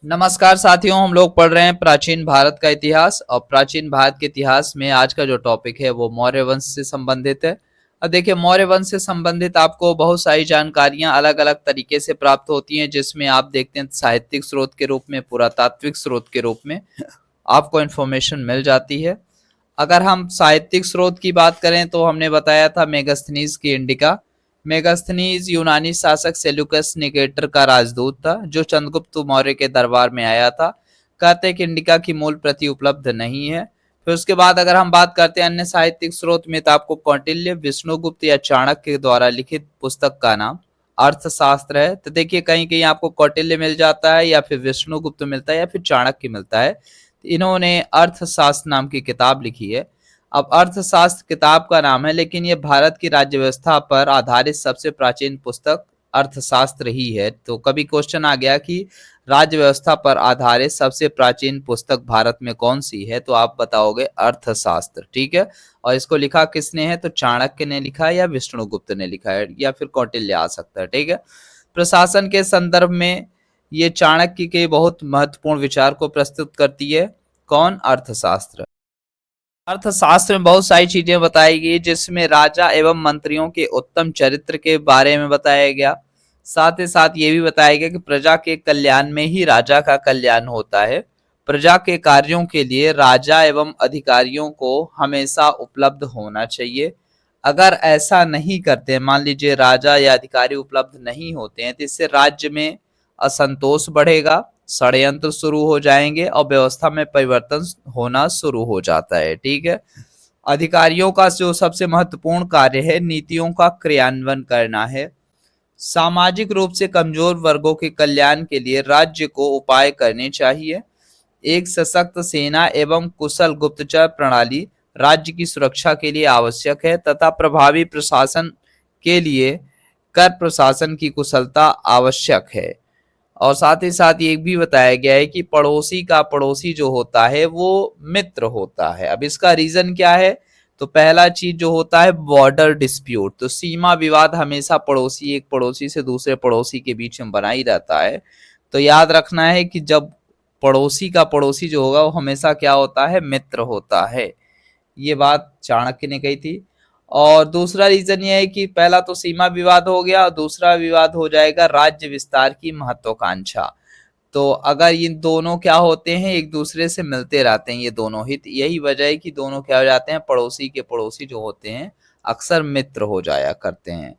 नमस्कार साथियों, हम लोग पढ़ रहे हैं प्राचीन भारत का इतिहास। और प्राचीन भारत के इतिहास में आज का जो टॉपिक है वो मौर्य वंश से संबंधित है। अब देखिए, मौर्य वंश से संबंधित आपको बहुत सारी जानकारियां अलग अलग तरीके से प्राप्त होती हैं, जिसमें आप देखते हैं साहित्यिक स्रोत के रूप में, पुरातात्विक स्रोत के रूप में आपको इन्फॉर्मेशन मिल जाती है। अगर हम साहित्यिक स्रोत की बात करें तो हमने बताया था मेगास्थनीज की इंडिका। मेगास्थनीज यूनानी शासक सेल्यूकस निकेटर का राजदूत था, जो चंद्रगुप्त मौर्य के दरबार में आया था। कहते हैं कि इंडिका की मूल प्रति उपलब्ध नहीं है। फिर उसके बाद अगर हम बात करते हैं अन्य साहित्यिक स्रोत में, तो आपको कौटिल्य, विष्णुगुप्त या चाणक्य के द्वारा लिखित पुस्तक का नाम अर्थशास्त्र है। तो देखिए, कहीं कहीं आपको कौटिल्य मिल जाता है, या फिर विष्णुगुप्त मिलता है, या फिर चाणक्य मिलता है। इन्होंने अर्थशास्त्र नाम की किताब लिखी है। अब अर्थशास्त्र किताब का नाम है, लेकिन ये भारत की राज्य व्यवस्था पर आधारित सबसे प्राचीन पुस्तक अर्थशास्त्र ही है। तो कभी क्वेश्चन आ गया कि राज्य व्यवस्था पर आधारित सबसे प्राचीन पुस्तक भारत में कौन सी है, तो आप बताओगे अर्थशास्त्र। ठीक है। और इसको लिखा किसने है, तो चाणक्य ने लिखा है, या विष्णुगुप्त ने लिखा है, या फिर कौटिल्य आ सकता है। ठीक है। प्रशासन के संदर्भ में ये चाणक्य के बहुत महत्वपूर्ण विचार को प्रस्तुत करती है। कौन? अर्थशास्त्र। अर्थशास्त्र में बहुत सारी चीजें बताई गई, जिसमें राजा एवं मंत्रियों के उत्तम चरित्र के बारे में बताया गया। साथ ही साथ ये भी बताया गया कि प्रजा के कल्याण में ही राजा का कल्याण होता है। प्रजा के कार्यों के लिए राजा एवं अधिकारियों को हमेशा उपलब्ध होना चाहिए। अगर ऐसा नहीं करते, मान लीजिए राजा या अधिकारी उपलब्ध नहीं होते हैं, तो इससे राज्य में असंतोष बढ़ेगा, षड्यंत्र शुरू हो जाएंगे और व्यवस्था में परिवर्तन होना शुरू हो जाता है। ठीक है। अधिकारियों का जो सबसे महत्वपूर्ण कार्य है, नीतियों का क्रियान्वयन करना है। सामाजिक रूप से कमजोर वर्गों के कल्याण के लिए राज्य को उपाय करने चाहिए। एक सशक्त सेना एवं कुशल गुप्तचर प्रणाली राज्य की सुरक्षा के लिए आवश्यक है, तथा प्रभावी प्रशासन के लिए कर प्रशासन की कुशलता आवश्यक है। और साथ ही साथ ये भी बताया गया है कि पड़ोसी का पड़ोसी जो होता है वो मित्र होता है। अब इसका रीजन क्या है, तो पहला चीज जो होता है बॉर्डर डिस्प्यूट। तो सीमा विवाद हमेशा पड़ोसी एक पड़ोसी से दूसरे पड़ोसी के बीच में बना ही रहता है। तो याद रखना है कि जब पड़ोसी का पड़ोसी जो होगा वो हमेशा क्या होता है, मित्र होता है। ये बात चाणक्य ने कही थी। और दूसरा रीजन ये है कि पहला तो सीमा विवाद हो गया, और दूसरा विवाद हो जाएगा राज्य विस्तार की महत्वाकांक्षा। तो अगर इन दोनों क्या होते हैं, एक दूसरे से मिलते रहते हैं ये दोनों हित, यही वजह है कि दोनों क्या हो जाते हैं, पड़ोसी के पड़ोसी जो होते हैं अक्सर मित्र हो जाया करते हैं।